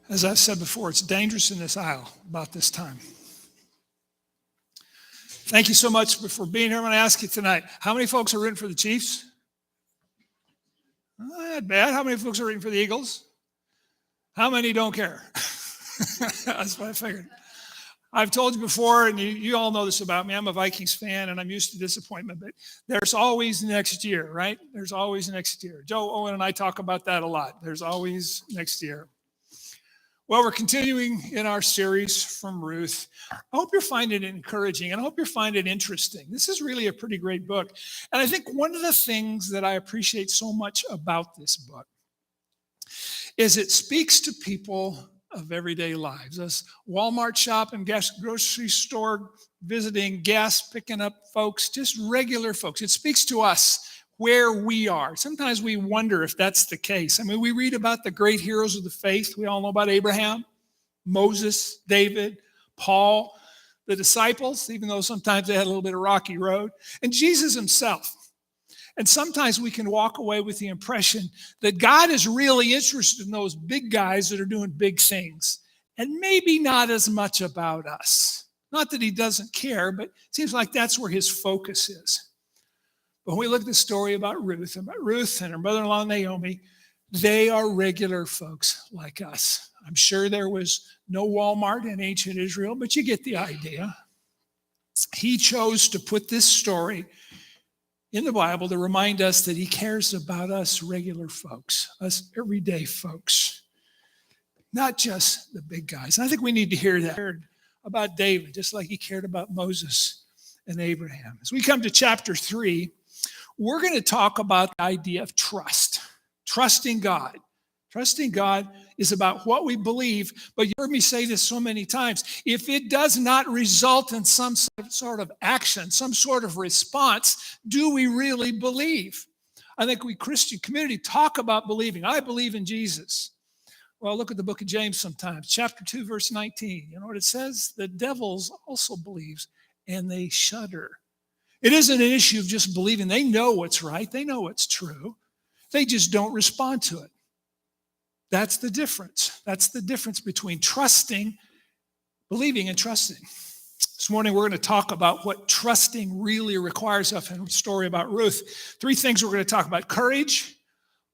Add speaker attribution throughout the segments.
Speaker 1: As I've said before, it's dangerous in this aisle about this time. Thank you so much for being here. I'm going to ask you tonight, how many folks are rooting for the Chiefs? Not bad. How many folks are rooting for the Eagles? How many don't care? That's what I figured. I've told you before, and you all know this about me, I'm a Vikings fan, and I'm used to disappointment, but there's always next year, right? There's always next year. Joe Owen and I talk about that a lot. There's always next year. Well, we're continuing in our series from Ruth. I hope you're finding it encouraging, and I hope you find it interesting. This is really a pretty great book. And I think one of the things that I appreciate so much about this book is it speaks to people of everyday lives. Us Walmart shopping, grocery store visiting, gas picking up folks, just regular folks. It speaks to us where we are. Sometimes we wonder if that's the case. I mean, we read about the great heroes of the faith. We all know about Abraham, Moses, David, Paul, the disciples, even though sometimes they had a little bit of rocky road, and Jesus himself. And sometimes we can walk away with the impression that God is really interested in those big guys that are doing big things, and maybe not as much about us. Not that he doesn't care, but it seems like that's where his focus is. But when we look at the story about Ruth and her mother-in-law Naomi, they are regular folks like us. I'm sure there was no Walmart in ancient Israel, but you get the idea. He chose to put this story in the Bible to remind us that he cares about us regular folks, us everyday folks, not just the big guys. And I think we need to hear that about David, just like he cared about Moses and Abraham. As we come to chapter 3, we're going to talk about the idea of trust, trusting God. Trusting God is about what we believe, but you heard me say this so many times. If it does not result in some sort of action, some sort of response, do we really believe? I think we Christian community talk about believing. I believe in Jesus. Well, look at the book of James sometimes, chapter 2, verse 19. You know what it says? The devils also believes, and they shudder. It isn't an issue of just believing. They know what's right. They know what's true. They just don't respond to it. That's the difference. That's the difference between believing and trusting. This morning, we're going to talk about what trusting really requires of in a story about Ruth. 3 things we're going to talk about: courage,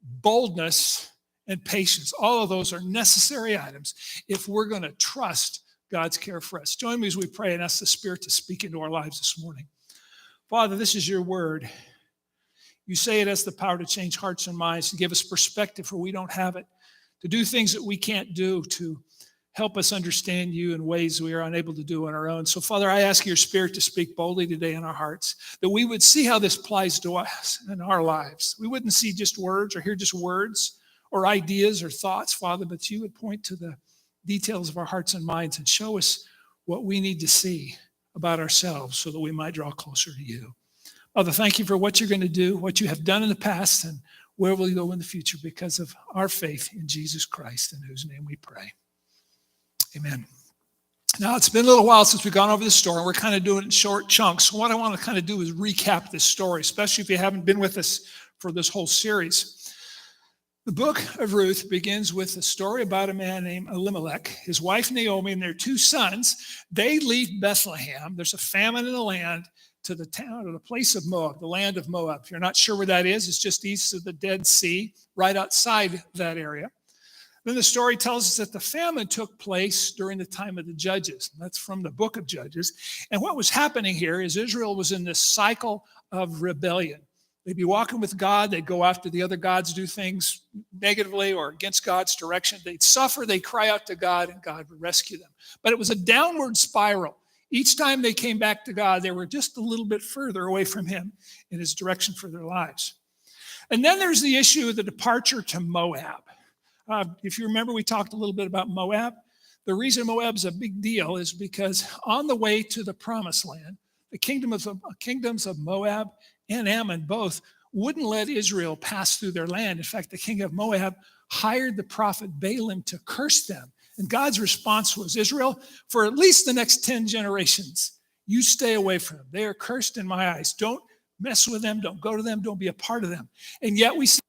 Speaker 1: boldness, and patience. All of those are necessary items if we're going to trust God's care for us. Join me as we pray and ask the Spirit to speak into our lives this morning. Father, this is your word. You say it has the power to change hearts and minds, to give us perspective where we don't have it, to do things that we can't do, to help us understand you in ways we are unable to do on our own. So, Father, I ask your Spirit to speak boldly today in our hearts, that we would see how this applies to us in our lives. We wouldn't see just words or hear just words or ideas or thoughts, Father, but you would point to the details of our hearts and minds and show us what we need to see about ourselves so that we might draw closer to you. Father, thank you for what you're going to do, what you have done in the past, and where will you go in the future because of our faith in Jesus Christ, in whose name we pray. Amen. Now, it's been a little while since we've gone over the story, and we're kind of doing it in short chunks. So what I want to kind of do is recap this story, especially if you haven't been with us for this whole series. The book of Ruth begins with a story about a man named Elimelech, his wife Naomi, and their 2 sons. They leave Bethlehem. There's a famine in the land, to the town or the place of Moab, the land of Moab. If you're not sure where that is, it's just east of the Dead Sea, right outside that area. Then the story tells us that the famine took place during the time of the Judges. That's from the book of Judges. And what was happening here is Israel was in this cycle of rebellion. They'd be walking with God. They'd go after the other gods, do things negatively or against God's direction. They'd suffer. They'd cry out to God, and God would rescue them. But it was a downward spiral. Each time they came back to God, they were just a little bit further away from him in his direction for their lives. And then there's the issue of the departure to Moab. If you remember, we talked a little bit about Moab. The reason Moab's a big deal is because on the way to the promised land, the kingdoms of Moab and Ammon both wouldn't let Israel pass through their land. In fact, the king of Moab hired the prophet Balaam to curse them. And God's response was, Israel, for at least the next 10 generations, you stay away from them. They are cursed in my eyes. Don't mess with them. Don't go to them. Don't be a part of them. And yet we see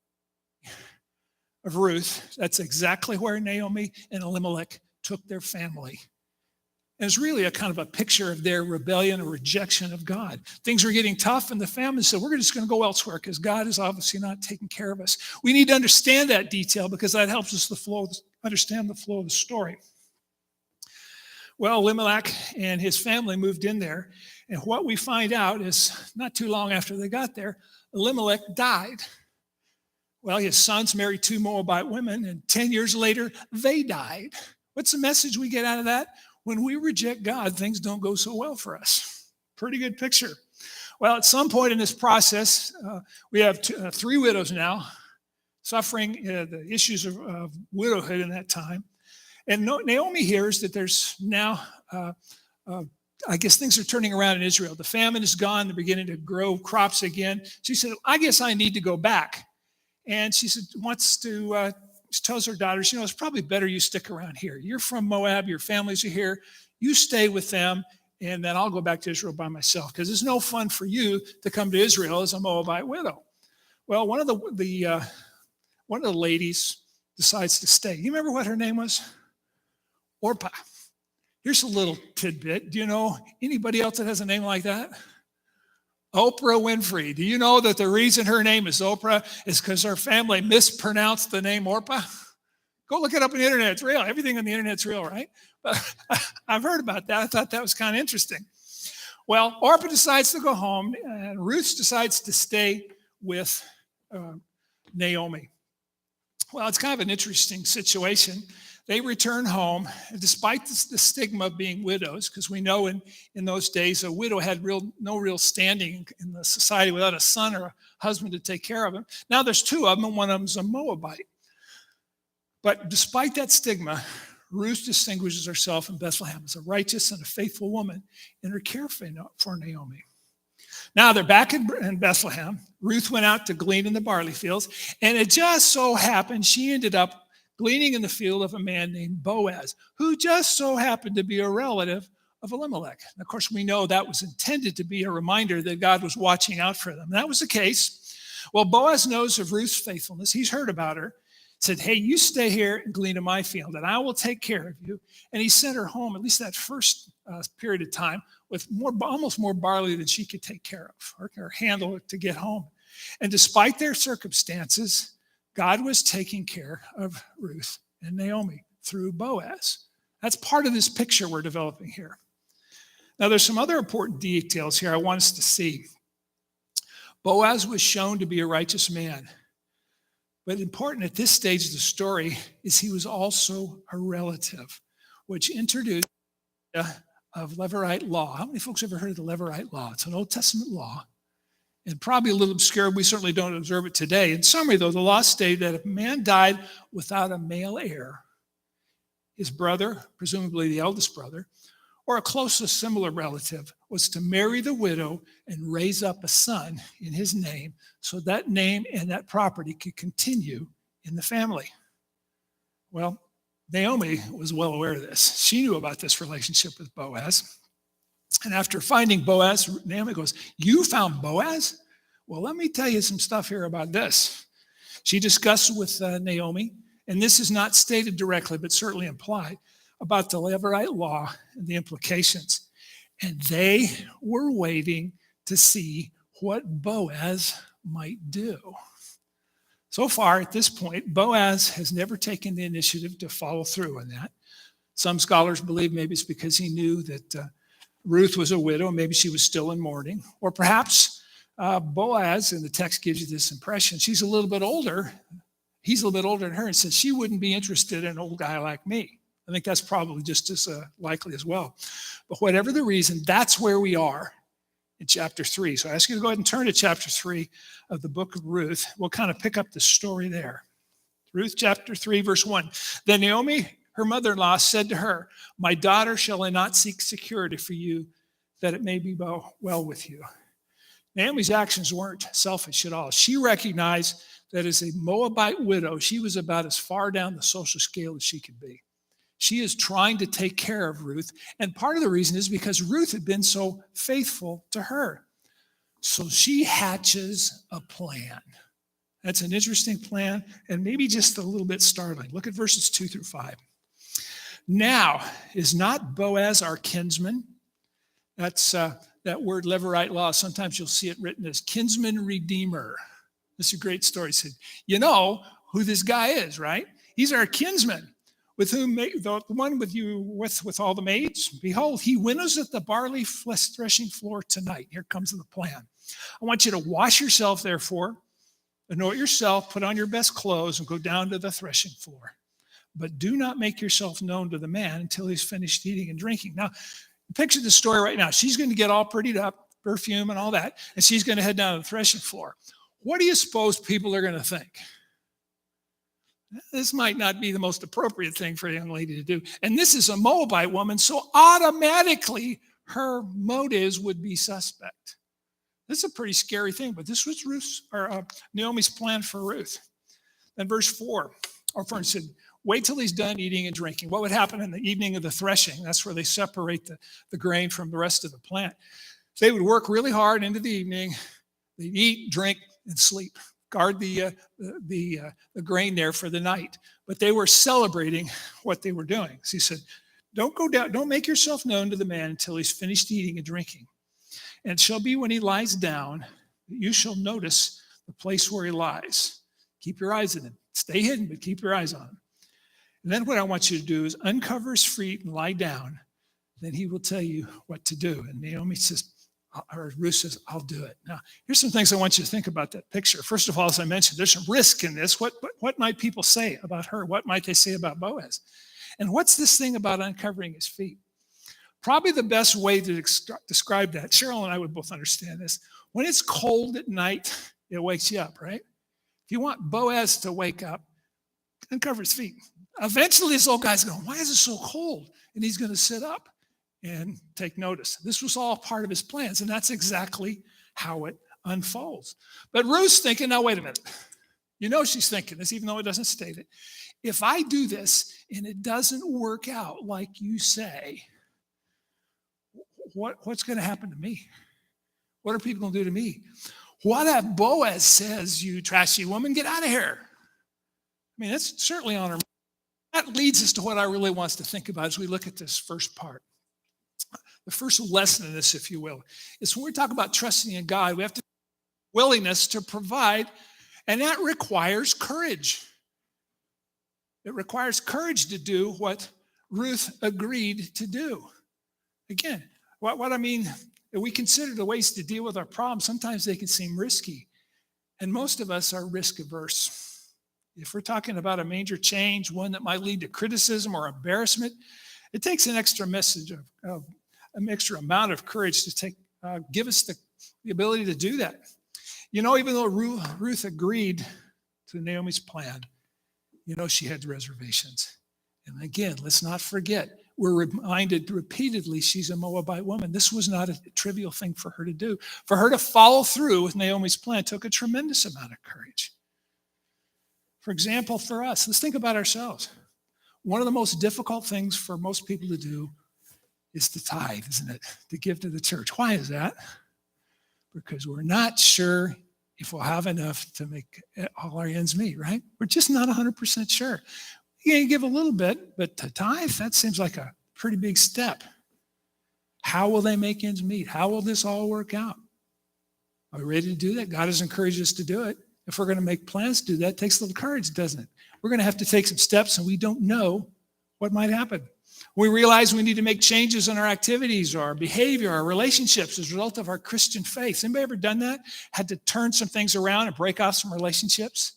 Speaker 1: of Ruth, that's exactly where Naomi and Elimelech took their family. And it's really a kind of a picture of their rebellion or rejection of God. Things were getting tough, and the family said, we're just going to go elsewhere because God is obviously not taking care of us. We need to understand that detail because that helps us understand the flow of the story. Well, Elimelech and his family moved in there, and what we find out is not too long after they got there, Elimelech died. Well, his sons married 2 Moabite women, and 10 years later, they died. What's the message we get out of that? When we reject God, things don't go so well for us. Pretty good picture. Well, at some point in this process, we have 3 widows now suffering the issues of widowhood in that time. And Naomi hears that there's now, I guess things are turning around in Israel. The famine is gone. They're beginning to grow crops again. She said, I guess I need to go back. And she said, tells her daughters, it's probably better you stick around here. You're from Moab. Your families are here. You stay with them, and then I'll go back to Israel by myself because it's no fun for you to come to Israel as a Moabite widow. Well, one of the ladies decides to stay. You remember what her name was? Orpah. Here's a little tidbit. Do you know anybody else that has a name like that? Oprah Winfrey. Do you know that the reason her name is Oprah is because her family mispronounced the name Orpah? Go look it up on the internet. It's real. Everything on the internet's real, right? But I've heard about that. I thought that was kind of interesting. Well, Orpah decides to go home, and Ruth decides to stay with Naomi. Well, it's kind of an interesting situation. They return home, and despite the stigma of being widows, because we know in those days a widow had no real standing in the society without a son or a husband to take care of him. Now there's 2 of them, and one of them's a Moabite. But despite that stigma, Ruth distinguishes herself in Bethlehem as a righteous and a faithful woman in her care for Naomi. Now they're back in Bethlehem. Ruth went out to glean in the barley fields, and it just so happened she ended up gleaning in the field of a man named Boaz, who just so happened to be a relative of Elimelech. And of course, we know that was intended to be a reminder that God was watching out for them. And that was the case. Well, Boaz knows of Ruth's faithfulness. He's heard about her. Said, hey, you stay here and glean in my field, and I will take care of you. And he sent her home, at least that first period of time, with almost more barley than she could take care of or handle to get home. And despite their circumstances, God was taking care of Ruth and Naomi through Boaz. That's part of this picture we're developing here. Now, there's some other important details here I want us to see. Boaz was shown to be a righteous man. But important at this stage of the story is he was also a relative, which introduced of Levirate law. How many folks ever heard of the Levirate law? It's an Old Testament law. And probably a little obscure. We certainly don't observe it today. In summary, though, the law stated that if a man died without a male heir, his brother, presumably the eldest brother, or a closest similar relative, was to marry the widow and raise up a son in his name so that name and that property could continue in the family. Well, Naomi was well aware of this. She knew about this relationship with Boaz. And after finding Boaz, Naomi goes, you found Boaz? Well, let me tell you some stuff here about this. She discussed with Naomi, and this is not stated directly, but certainly implied, about the Levirate law and the implications. And they were waiting to see what Boaz might do. So far, at this point, Boaz has never taken the initiative to follow through on that. Some scholars believe maybe it's because he knew that Ruth was a widow, maybe she was still in mourning. Or perhaps Boaz, and the text gives you this impression, she's a little bit older. He's a little bit older than her, and says she wouldn't be interested in an old guy like me. I think that's probably just as likely as well. But whatever the reason, that's where we are in chapter 3. So I ask you to go ahead and turn to chapter 3 of the book of Ruth. We'll kind of pick up the story there. Ruth chapter 3, verse 1. Then Naomi, her mother-in-law, said to her, my daughter, shall I not seek security for you, that it may be well with you? Naomi's actions weren't selfish at all. She recognized that as a Moabite widow, she was about as far down the social scale as she could be. She is trying to take care of Ruth, and part of the reason is because Ruth had been so faithful to her. So she hatches a plan. That's an interesting plan and maybe just a little bit startling. Look at verses 2-5. Now, is not Boaz our kinsman? That's that word Levirate law. Sometimes you'll see it written as kinsman redeemer. It's a great story. He said, you know who this guy is, right? He's our kinsman, with whom the one with you with all the maids. Behold, he winnows at the barley threshing floor tonight. Here comes the plan. I want you to wash yourself, therefore, anoint yourself, put on your best clothes, and go down to the threshing floor. But do not make yourself known to the man until he's finished eating and drinking. Now, picture the story right now. She's going to get all prettied up, perfume and all that, and she's going to head down to the threshing floor. What do you suppose people are going to think? This might not be the most appropriate thing for a young lady to do. And this is a Moabite woman, so automatically her motives would be suspect. This is a pretty scary thing, but this was Naomi's plan for Ruth. Then verse 4, Orphan said, wait till he's done eating and drinking. What would happen in the evening of the threshing? That's where they separate the grain from the rest of the plant. They would work really hard into the evening. They'd eat, drink, and sleep. Guard the grain there for the night. But they were celebrating what they were doing. So he said, don't go down, don't make yourself known to the man until he's finished eating and drinking. And it shall be when he lies down, that you shall notice the place where he lies. Keep your eyes on him. Stay hidden, but keep your eyes on him. And then what I want you to do is uncover his feet and lie down. Then he will tell you what to do. And Naomi says, or Ruth says, I'll do it. Now, here's some things I want you to think about that picture. First of all, as I mentioned, there's some risk in this. What might people say about her? What might they say about Boaz? And what's this thing about uncovering his feet? Probably the best way to describe that, Cheryl and I would both understand this. When it's cold at night, it wakes you up, right? If you want Boaz to wake up, uncover his feet. Eventually, this old guy's going, why is it so cold? And he's going to sit up and take notice. This was all part of his plans, and that's exactly how it unfolds. But Ruth's thinking, now, wait a minute. You know she's thinking this, even though it doesn't state it. If I do this and it doesn't work out like you say, what's going to happen to me? What are people going to do to me? What if Boaz says, you trashy woman, get out of here? I mean, that's certainly on her mind. That leads us to what I really want us to think about as we look at this first part. The first lesson in this, if you will, is when we talk about trusting in God, we have to have willingness to provide, and that requires courage. It requires courage to do what Ruth agreed to do. Again, what I mean, if we consider the ways to deal with our problems, sometimes they can seem risky, and most of us are risk averse. If we're talking about a major change, one that might lead to criticism or embarrassment, it takes an extra message of an extra amount of courage to give us the ability to do that. You know, even though Ruth agreed to Naomi's plan, you know, she had reservations. And again, let's not forget, we're reminded repeatedly she's a Moabite woman. This was not a trivial thing for her to do. For her to follow through with Naomi's plan took a tremendous amount of courage. For example, for us, let's think about ourselves. One of the most difficult things for most people to do is to tithe, isn't it? To give to the church. Why is that? Because we're not sure if we'll have enough to make all our ends meet, right? We're just not 100% sure. You can give a little bit, but to tithe, that seems like a pretty big step. How will they make ends meet? How will this all work out? Are we ready to do that? God has encouraged us to do it. If we're going to make plans to do that, it takes a little courage, doesn't it? We're going to have to take some steps, and we don't know what might happen. We realize we need to make changes in our activities, or our behavior, our relationships as a result of our Christian faith. Anybody ever done that? Had to turn some things around and break off some relationships?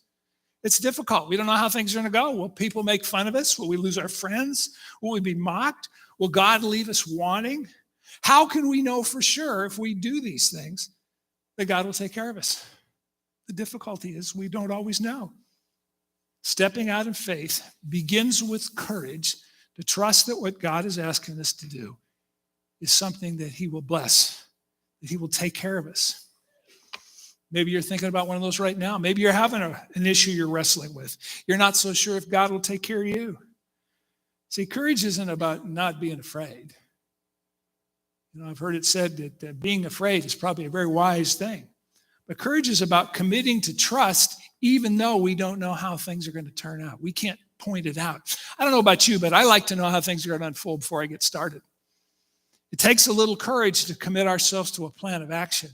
Speaker 1: It's difficult. We don't know how things are going to go. Will people make fun of us? Will we lose our friends? Will we be mocked? Will God leave us wanting? How can we know for sure if we do these things that God will take care of us? The difficulty is we don't always know. Stepping out in faith begins with courage to trust that what God is asking us to do is something that he will bless, that he will take care of us. Maybe you're thinking about one of those right now. Maybe you're having an issue you're wrestling with. You're not so sure if God will take care of you. See, courage isn't about not being afraid. You know, I've heard it said that being afraid is probably a very wise thing. But courage is about committing to trust even though we don't know how things are going to turn out. We can't point it out. I don't know about you, but I like to know how things are going to unfold before I get started. It takes a little courage to commit ourselves to a plan of action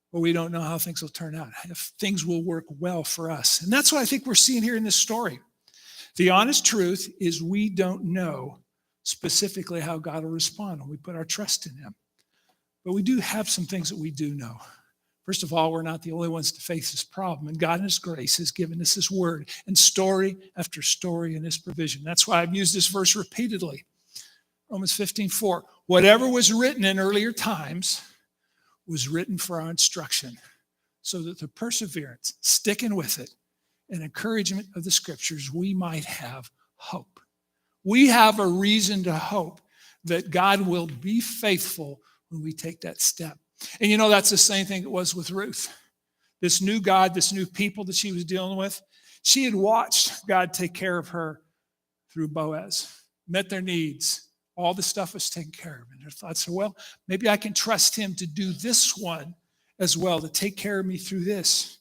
Speaker 1: where we don't know how things will turn out, if things will work well for us. And that's what I think we're seeing here in this story. The honest truth is we don't know specifically how God will respond when we put our trust in him. But we do have some things that we do know. First of all, we're not the only ones to face this problem. And God in his grace has given us his word and story after story in his provision. That's why I've used this verse repeatedly. Romans 15:4. Whatever was written in earlier times was written for our instruction, so that the perseverance, sticking with it, and encouragement of the scriptures, we might have hope. We have a reason to hope that God will be faithful when we take that step. And you know, that's the same thing it was with Ruth. This new God, this new people that she was dealing with, she had watched God take care of her through Boaz, met their needs. All the stuff was taken care of. And her thoughts are, well, maybe I can trust him to do this one as well, to take care of me through this.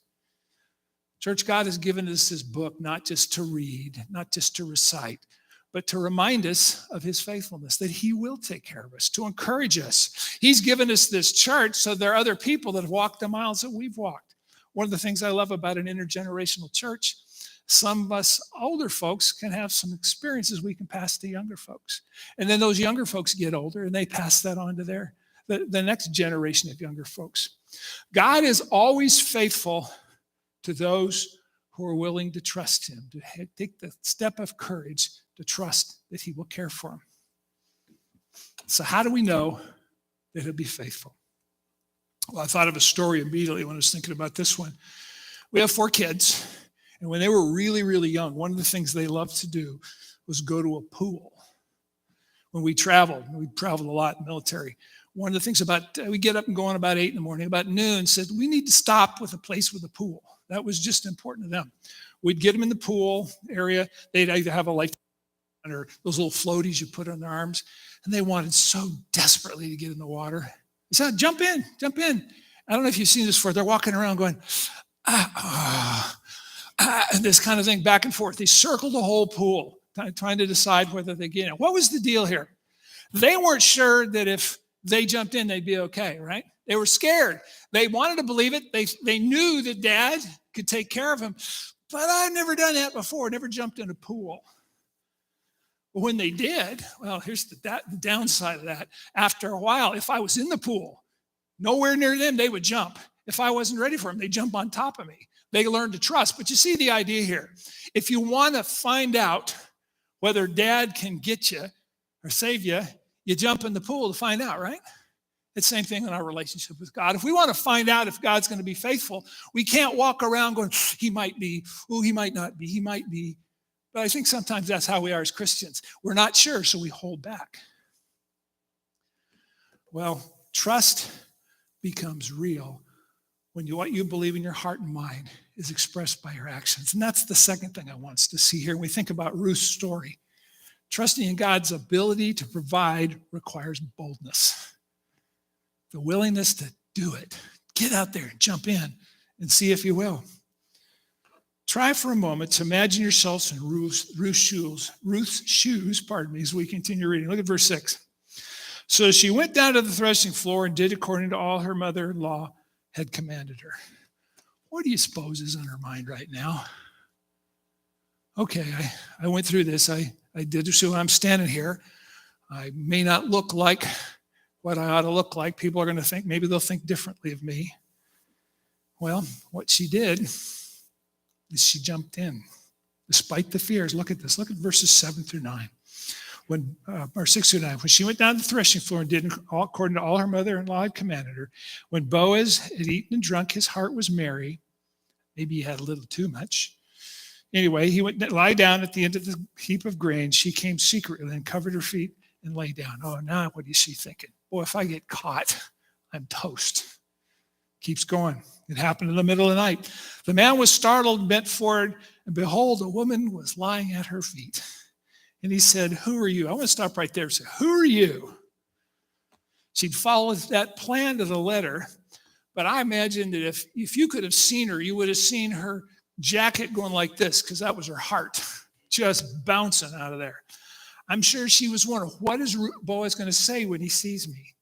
Speaker 1: Church, God has given us this book not just to read, not just to recite, but to remind us of his faithfulness, that he will take care of us, to encourage us. He's given us this church so there are other people that have walked the miles that we've walked. One of the things I love about an intergenerational church, some of us older folks can have some experiences we can pass to younger folks. And then those younger folks get older and they pass that on to the next generation of younger folks. God is always faithful to those who are willing to trust him, to take the step of courage to trust that he will care for them. So how do we know that he'll be faithful? Well, I thought of a story immediately when I was thinking about this one. We have 4 kids, and when they were really, really young, one of the things they loved to do was go to a pool. When we traveled a lot in the military. One of the things we get up and go on about 8 in the morning, about noon, said we need to stop with a place with a pool. That was just important to them. We'd get them in the pool area. They'd either have a life or those little floaties you put on their arms. And they wanted so desperately to get in the water. They said, jump in. I don't know if you've seen this before. They're walking around going, and this kind of thing back and forth. They circled the whole pool, trying to decide whether they get in. What was the deal here? They weren't sure that if they jumped in, they'd be okay, right? They were scared. They wanted to believe it. They knew that Dad could take care of him. But I've never done that before, never jumped in a pool. But when they did, well, here's the downside of that. After a while, if I was in the pool, nowhere near them, they would jump. If I wasn't ready for them, they'd jump on top of me. They learned to trust. But you see the idea here. If you want to find out whether Dad can get you or save you, you jump in the pool to find out, right? It's the same thing in our relationship with God. If we want to find out if God's going to be faithful, we can't walk around going, he might be, oh, he might not be, he might be. But I think sometimes that's how we are as Christians. We're not sure, so we hold back. Well, trust becomes real when what you believe in your heart and mind is expressed by your actions. And that's the second thing I want us to see here when we think about Ruth's story. Trusting in God's ability to provide requires boldness. The willingness to do it. Get out there and jump in and see if you will. Try for a moment to imagine yourselves in Ruth's shoes, as we continue reading. Look at verse 6. So she went down to the threshing floor and did according to all her mother-in-law had commanded her. What do you suppose is on her mind right now? Okay, I went through this. I did it, so I'm standing here. I may not look like what I ought to look like. People are going to think, maybe they'll think differently of me. Well, what she did is she jumped in, despite the fears. Look at this. Look at verses 7 through 9. Or 6 through 9. When she went down to the threshing floor and did according to all her mother-in-law had commanded her, when Boaz had eaten and drunk, his heart was merry. Maybe he had a little too much. Anyway, he went lie down at the end of the heap of grain. She came secretly and covered her feet and lay down. Oh, now what is she thinking? Boy, if I get caught, I'm toast. Keeps going. It happened in the middle of the night. The man was startled and bent forward, and behold, a woman was lying at her feet. And he said, who are you? I want to stop right there and say, who are you? She'd followed that plan to the letter, but I imagine that if you could have seen her, you would have seen her jacket going like this, because that was her heart, just bouncing out of there. I'm sure she was wondering, what is Boaz going to say when he sees me?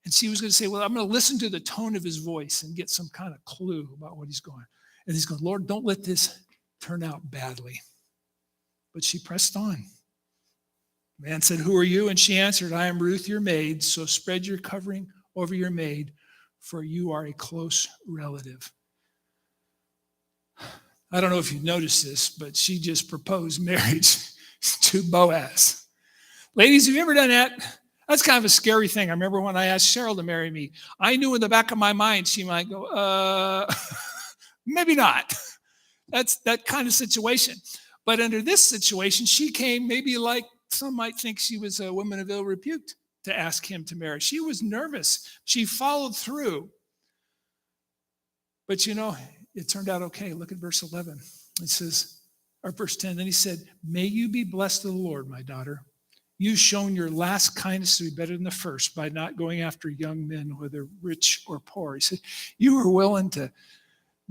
Speaker 1: And she was going to say, well, I'm going to listen to the tone of his voice and get some kind of clue about what he's going. And he's going, Lord, don't let this turn out badly. But she pressed on. The man said, who are you? And she answered, I am Ruth, your maid. So spread your covering over your maid, for you are a close relative. I don't know if you've noticed this, but she just proposed marriage to Boaz. Ladies, have you ever done that? That's kind of a scary thing. I remember when I asked Cheryl to marry me, I knew in the back of my mind she might go, maybe not. That's that kind of situation. But under this situation, she came maybe like some might think she was a woman of ill repute to ask him to marry. She was nervous. She followed through. But it turned out okay. Look at verse 11. It says, or verse 10, then he said, may you be blessed of the Lord, my daughter. You've shown your last kindness to be better than the first by not going after young men, whether rich or poor. He said, you were willing to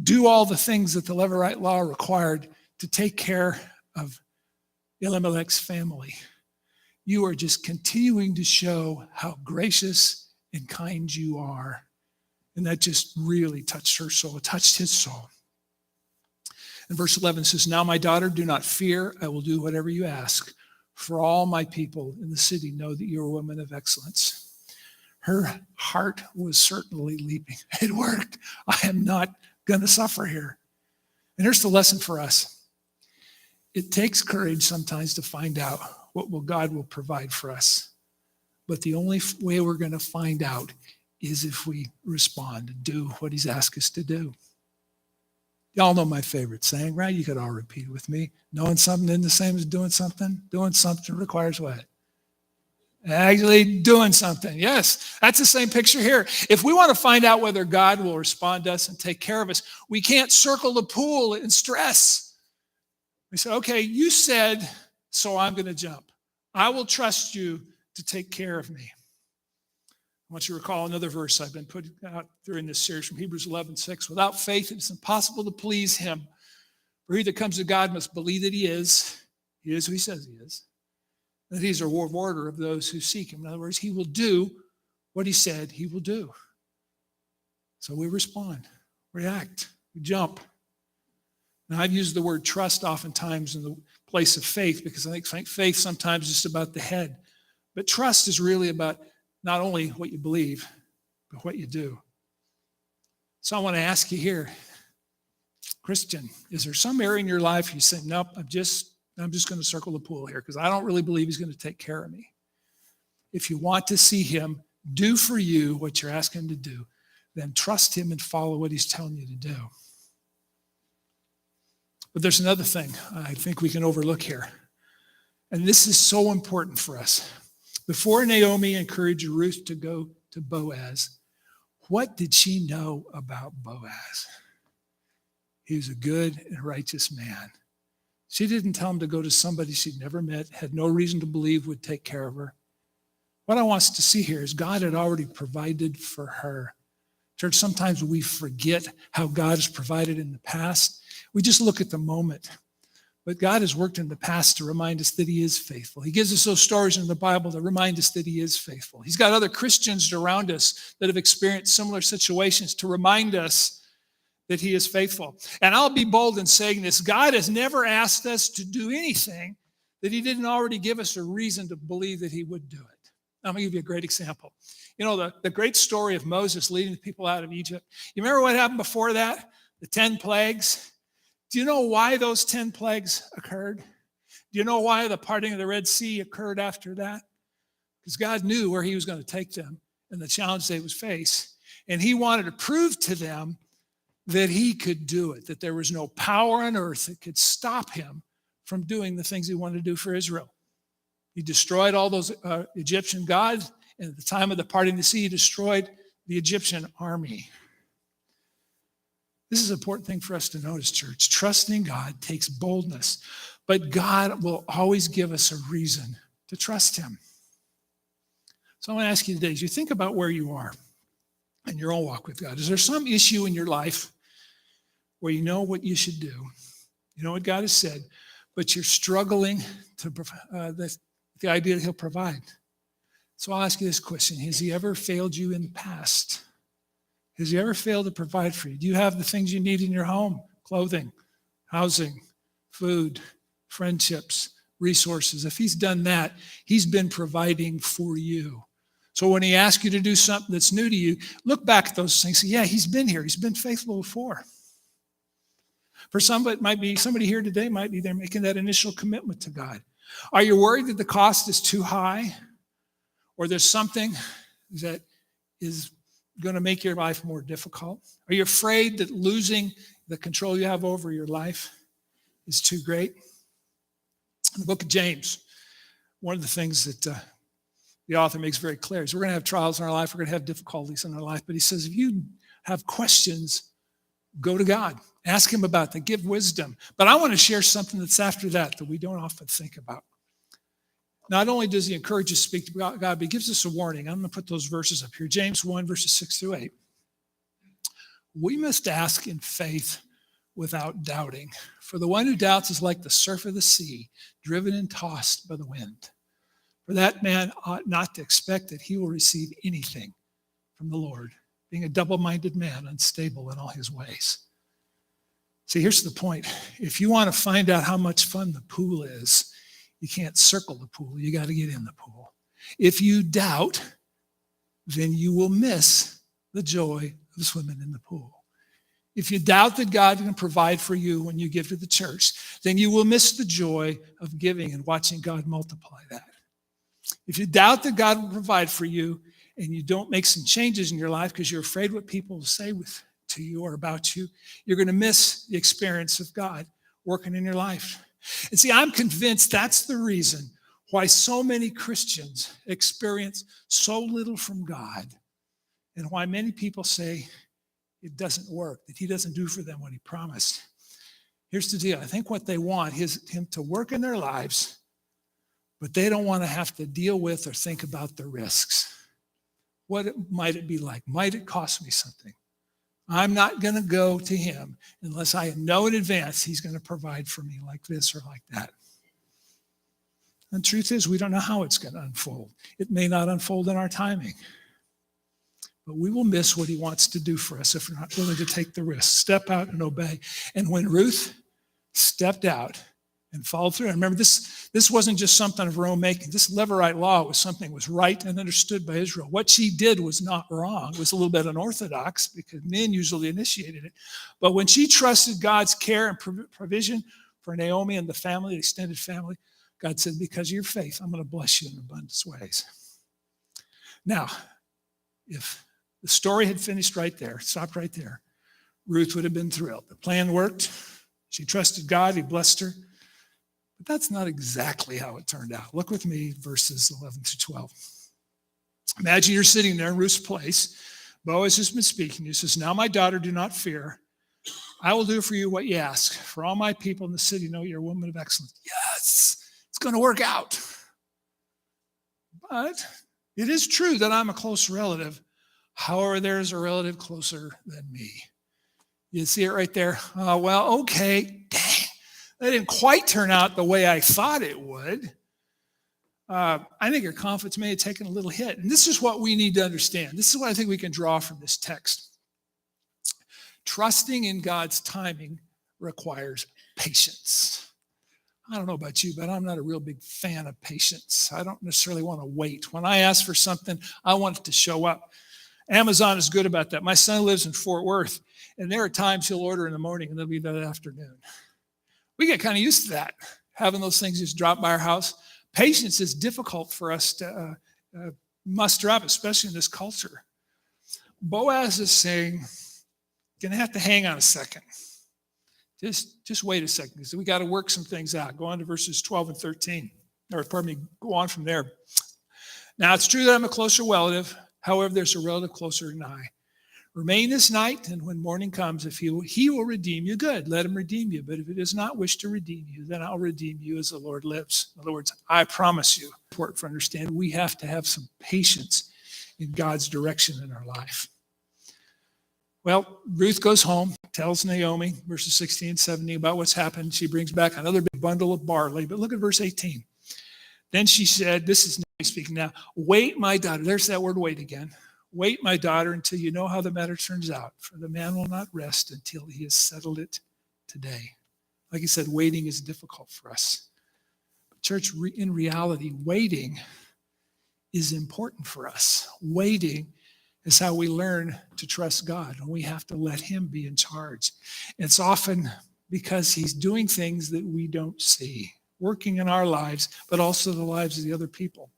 Speaker 1: do all the things that the Levirate law required to take care of Elimelech's family. You are just continuing to show how gracious and kind you are. And that just really touched her soul. It touched his soul. And verse 11 says, now, my daughter, do not fear. I will do whatever you ask. For all my people in the city know that you're a woman of excellence. Her heart was certainly leaping. It worked. I am not going to suffer here. And here's the lesson for us. It takes courage sometimes to find out what God will provide for us. But the only way we're going to find out is if we respond and do what he's asked us to do. Y'all know my favorite saying, right? You could all repeat it with me. Knowing something isn't the same as doing something. Doing something requires what? Actually doing something. Yes, that's the same picture here. If we want to find out whether God will respond to us and take care of us, we can't circle the pool in stress. We say, okay, you said, so I'm going to jump. I will trust you to take care of me. I want you to recall another verse I've been putting out during this series from Hebrews 11:6. Without faith, it is impossible to please him. For he that comes to God must believe that he is who he says he is, that he's a rewarder of those who seek him. In other words, he will do what he said he will do. So we respond, react, we jump. Now, I've used the word trust oftentimes in the place of faith because I think faith sometimes is just about the head. But trust is really about not only what you believe, but what you do. So I want to ask you here, Christian, is there some area in your life you say, nope, I'm just going to circle the pool here because I don't really believe he's going to take care of me. If you want to see him do for you what you're asking him to do, then trust him and follow what he's telling you to do. But there's another thing I think we can overlook here. And this is so important for us. Before Naomi encouraged Ruth to go to Boaz, what did she know about Boaz? He was a good and righteous man. She didn't tell him to go to somebody she'd never met, had no reason to believe would take care of her. What I want us to see here is God had already provided for her. Church, sometimes we forget how God has provided in the past. We just look at the moment. But God has worked in the past to remind us that he is faithful. He gives us those stories in the Bible that remind us that he is faithful. He's got other Christians around us that have experienced similar situations to remind us that he is faithful. And I'll be bold in saying this. God has never asked us to do anything that he didn't already give us a reason to believe that he would do it. I'm going to give you a great example. You know, the great story of Moses leading the people out of Egypt. You remember what happened before that? The 10 plagues. Do you know why those 10 plagues occurred? Do you know why the parting of the Red Sea occurred after that? Because God knew where he was going to take them and the challenge they would face. And he wanted to prove to them that he could do it, that there was no power on earth that could stop him from doing the things he wanted to do for Israel. He destroyed all those Egyptian gods, and at the time of the parting of the sea, he destroyed the Egyptian army. This is an important thing for us to notice, church. Trusting God takes boldness, but God will always give us a reason to trust him. So I want to ask you today, as you think about where you are in your own walk with God, is there some issue in your life where you know what you should do, you know what God has said, but you're struggling to the idea that he'll provide. So I'll ask you this question. Has he ever failed you in the past? Has he ever failed to provide for you? Do you have the things you need in your home? Clothing, housing, food, friendships, resources. If he's done that, he's been providing for you. So when he asks you to do something that's new to you, look back at those things. Say, yeah, he's been here. He's been faithful before. For some, it might be somebody here today might be there making that initial commitment to God. Are you worried that the cost is too high? Or there's something that is going to make your life more difficult? Are you afraid that losing the control you have over your life is too great? In the book of James, one of the things that the author makes very clear is we're going to have trials in our life, we're going to have difficulties in our life, but he says if you have questions, go to God. Ask him about that. Give wisdom. But I want to share something that's after that we don't often think about. Not only does he encourage us to speak to God, but he gives us a warning. I'm going to put those verses up here. James 1, verses 6 through 8. We must ask in faith without doubting. For the one who doubts is like the surf of the sea, driven and tossed by the wind. For that man ought not to expect that he will receive anything from the Lord, being a double-minded man, unstable in all his ways. See, here's the point. If you want to find out how much fun the pool is, you can't circle the pool. You got to get in the pool. If you doubt, then you will miss the joy of swimming in the pool. If you doubt that God can provide for you when you give to the church, then you will miss the joy of giving and watching God multiply that. If you doubt that God will provide for you and you don't make some changes in your life because you're afraid what people will say to you or about you, you're going to miss the experience of God working in your life. And see, I'm convinced that's the reason why so many Christians experience so little from God and why many people say it doesn't work, that he doesn't do for them what he promised. Here's the deal. I think what they want is him to work in their lives, but they don't want to have to deal with or think about the risks. What might it be like? Might it cost me something? I'm not going to go to him unless I know in advance he's going to provide for me like this or like that. And the truth is, we don't know how it's going to unfold. It may not unfold in our timing. But we will miss what he wants to do for us if we're not willing to take the risk, step out and obey. And when Ruth stepped out and followed through, and remember, this wasn't just something of her own making. This Levirate law was something that was right and understood by Israel. What she did was not wrong. It was a little bit unorthodox because men usually initiated it. But when she trusted God's care and provision for Naomi and the family, the extended family, God said, because of your faith, I'm going to bless you in abundant ways. Now, if the story had finished right there, stopped right there, Ruth would have been thrilled. The plan worked. She trusted God. He blessed her. But that's not exactly how it turned out. Look with me, verses 11 through 12. Imagine you're sitting there in Ruth's place. Boaz has been speaking. He says, now my daughter, do not fear. I will do for you what you ask. For all my people in the city know you're a woman of excellence. Yes, it's going to work out. But it is true that I'm a close relative. However, there's a relative closer than me. You see it right there? Well, okay. Dang. That didn't quite turn out the way I thought it would. I think your confidence may have taken a little hit. And this is what we need to understand. This is what I think we can draw from this text. Trusting in God's timing requires patience. I don't know about you, but I'm not a real big fan of patience. I don't necessarily want to wait. When I ask for something, I want it to show up. Amazon is good about that. My son lives in Fort Worth, and there are times he'll order in the morning, and it'll be that afternoon. We get kind of used to that, having those things just drop by our house. Patience is difficult for us to muster up, especially in this culture. Boaz is saying, going to have to hang on a second. Just wait a second, because we got to work some things out. Go on to verses 12 and 13. Or pardon me, go on from there. Now, it's true that I'm a closer relative. However, there's a relative closer than I. Remain this night, and when morning comes, if he will redeem you, good. Let him redeem you. But if he does not wish to redeem you, then I'll redeem you as the Lord lives. In other words, I promise you. Important for understanding, we have to have some patience in God's direction in our life. Well, Ruth goes home, tells Naomi, verses 16 and 17, about what's happened. She brings back another big bundle of barley. But look at verse 18. Then she said, this is Naomi speaking now, wait, my daughter. There's that word wait again. Wait, my daughter, until you know how the matter turns out. For the man will not rest until he has settled it today. Like I said, waiting is difficult for us. But church, in reality, waiting is important for us. Waiting is how we learn to trust God, and we have to let him be in charge. It's often because he's doing things that we don't see, working in our lives, but also the lives of the other people.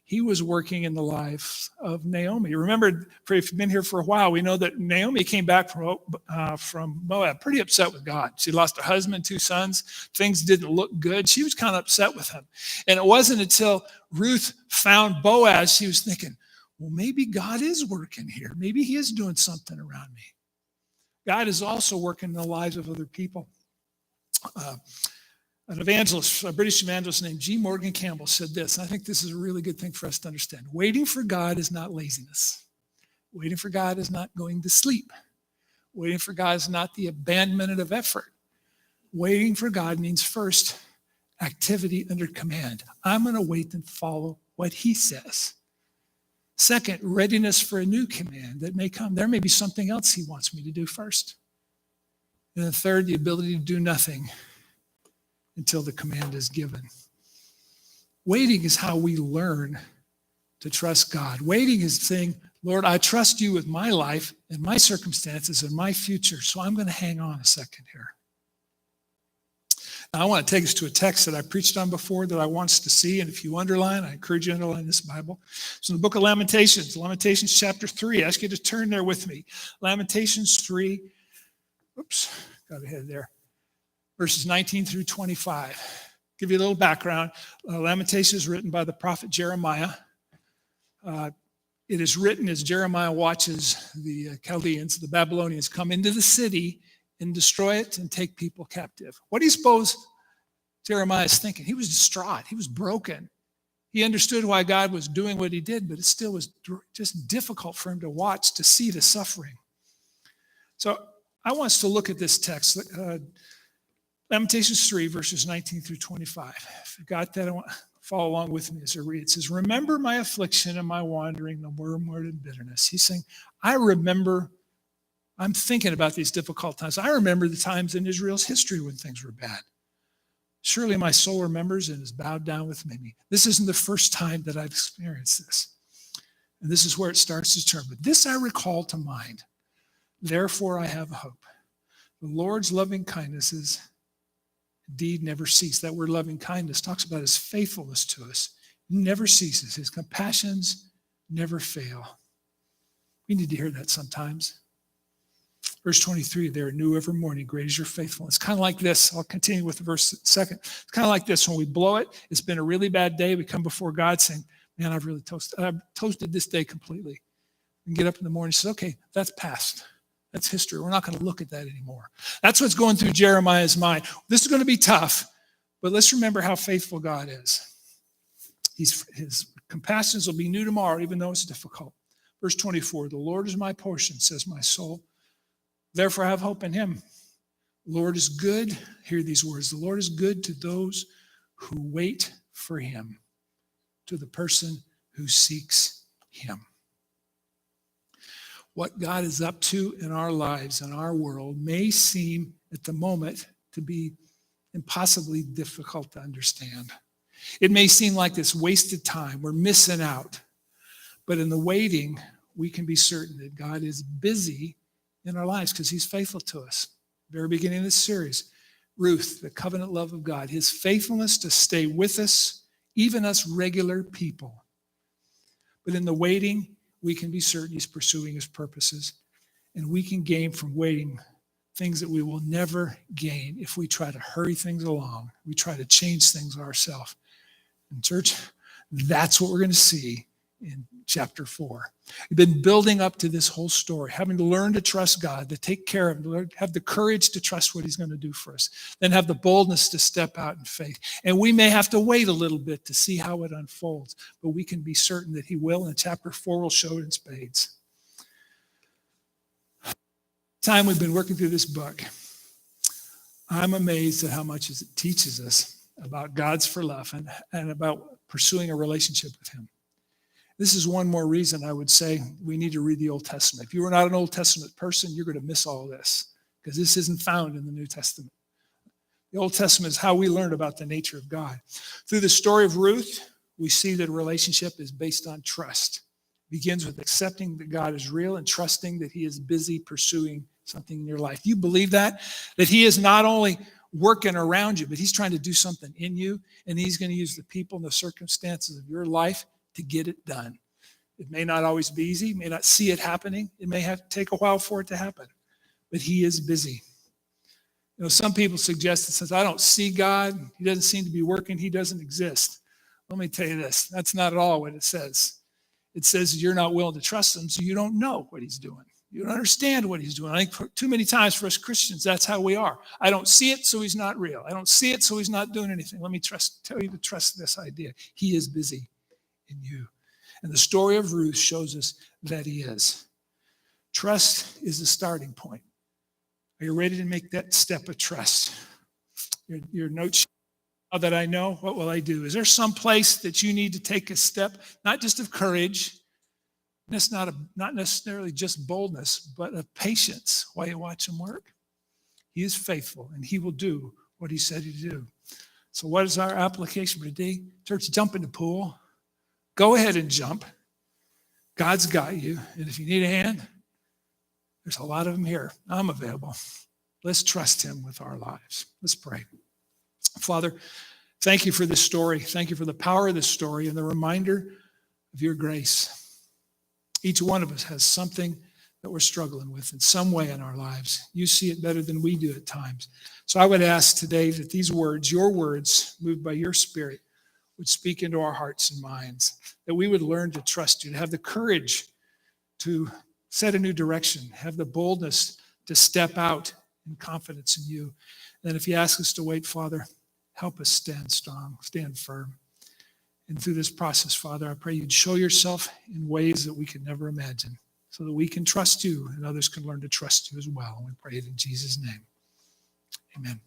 Speaker 1: He was working in the life of Naomi. Remember, if you've been here for a while, we know that Naomi came back from Moab pretty upset with God. She lost her husband, 2 sons. Things didn't look good. She was kind of upset with him. And it wasn't until Ruth found Boaz, she was thinking, well, maybe God is working here. Maybe he is doing something around me. God is also working in the lives of other people. An evangelist, a British evangelist named G. Morgan Campbell said this, and I think this is a really good thing for us to understand. Waiting for God is not laziness. Waiting for God is not going to sleep. Waiting for God is not the abandonment of effort. Waiting for God means first, activity under command. I'm going to wait and follow what he says. Second, readiness for a new command that may come. There may be something else he wants me to do first. And then third, the ability to do nothing until the command is given. Waiting is how we learn to trust God. Waiting is saying, Lord, I trust you with my life and my circumstances and my future, so I'm going to hang on a second here. Now, I want to take us to a text that I preached on before that I want us to see, and if you underline, I encourage you to underline this Bible. It's in the book of Lamentations chapter 3. I ask you to turn there with me. Lamentations 3. Oops, got ahead there. Verses 19 through 25. Give you a little background. Lamentations is written by the prophet Jeremiah. It is written as Jeremiah watches the Chaldeans, the Babylonians, come into the city and destroy it and take people captive. What do you suppose Jeremiah is thinking? He was distraught. He was broken. He understood why God was doing what he did, but it still was just difficult for him to watch, to see the suffering. So I want us to look at this text. Lamentations 3, verses 19 through 25. If you got that, I want follow along with me as I read. It says, remember my affliction and my wandering, the wormwood and bitterness. He's saying, I'm thinking about these difficult times. I remember the times in Israel's history when things were bad. Surely my soul remembers and is bowed down with me. This isn't the first time that I've experienced this. And this is where it starts to turn. But this I recall to mind. Therefore I have hope. The Lord's loving kindnesses indeed never cease. That word loving kindness talks about his faithfulness to us. It never ceases. His compassions never fail. We need to hear that sometimes. Verse 23, they are new every morning. Great is your faithfulness. Kind of like this. I'll continue with the verse second. It's kind of like this. When we blow it, it's been a really bad day. We come before God saying, man, I've toasted this day completely. And get up in the morning and say, okay, that's past. That's history. We're not going to look at that anymore. That's what's going through Jeremiah's mind. This is going to be tough, but let's remember how faithful God is. His compassions will be new tomorrow, even though it's difficult. Verse 24, the Lord is my portion, says my soul. Therefore I have hope in him. The Lord is good. Hear these words. The Lord is good to those who wait for him, to the person who seeks him. What God is up to in our lives, in our world, may seem at the moment to be impossibly difficult to understand. It may seem like this wasted time. We're missing out. But in the waiting, we can be certain that God is busy in our lives because he's faithful to us. Very beginning of this series, Ruth, the covenant love of God, his faithfulness to stay with us, even us regular people. But in the waiting, we can be certain he's pursuing his purposes, and we can gain from waiting things that we will never gain if we try to hurry things along. We try to change things ourselves. And church, that's what we're going to see in chapter 4. We've been building up to this whole story, having to learn to trust God, to take care of him, to have the courage to trust what he's going to do for us, then have the boldness to step out in faith. And we may have to wait a little bit to see how it unfolds, but we can be certain that he will, and chapter 4 will show it in spades. Time we've been working through this book, I'm amazed at how much it teaches us about God's for love and about pursuing a relationship with him. This is one more reason I would say we need to read the Old Testament. If you are not an Old Testament person, you're going to miss all this because this isn't found in the New Testament. The Old Testament is how we learn about the nature of God. Through the story of Ruth, we see that a relationship is based on trust. It begins with accepting that God is real and trusting that he is busy pursuing something in your life. You believe that he is not only working around you, but he's trying to do something in you, and he's going to use the people and the circumstances of your life to get it done. It may not always be easy, you may not see it happening. It may have to take a while for it to happen, but he is busy. You know, some people suggest that since I don't see God, he doesn't seem to be working, he doesn't exist. Let me tell you this, that's not at all what it says. It says you're not willing to trust him, so you don't know what he's doing. You don't understand what he's doing. I think too many times for us Christians, that's how we are. I don't see it, so he's not real. I don't see it, so he's not doing anything. Let me tell you to trust this idea. He is busy in you. And the story of Ruth shows us that he is. Trust is the starting point. Are you ready to make that step of trust? Your notes, now that I know, what will I do? Is there some place that you need to take a step, not just of courage, that's not necessarily just boldness, but of patience while you watch him work? He is faithful, and he will do what he said he'd do. So what is our application for today? Church, jump in the pool. Go ahead and jump. God's got you. And if you need a hand, there's a lot of them here. I'm available. Let's trust him with our lives. Let's pray. Father, thank you for this story. Thank you for the power of this story and the reminder of your grace. Each one of us has something that we're struggling with in some way in our lives. You see it better than we do at times. So I would ask today that these words, your words, moved by your Spirit, would speak into our hearts and minds, that we would learn to trust you, to have the courage to set a new direction, have the boldness to step out in confidence in you. And if you ask us to wait, Father, help us stand strong, stand firm. And through this process, Father, I pray you'd show yourself in ways that we could never imagine so that we can trust you and others can learn to trust you as well. And we pray it in Jesus' name. Amen.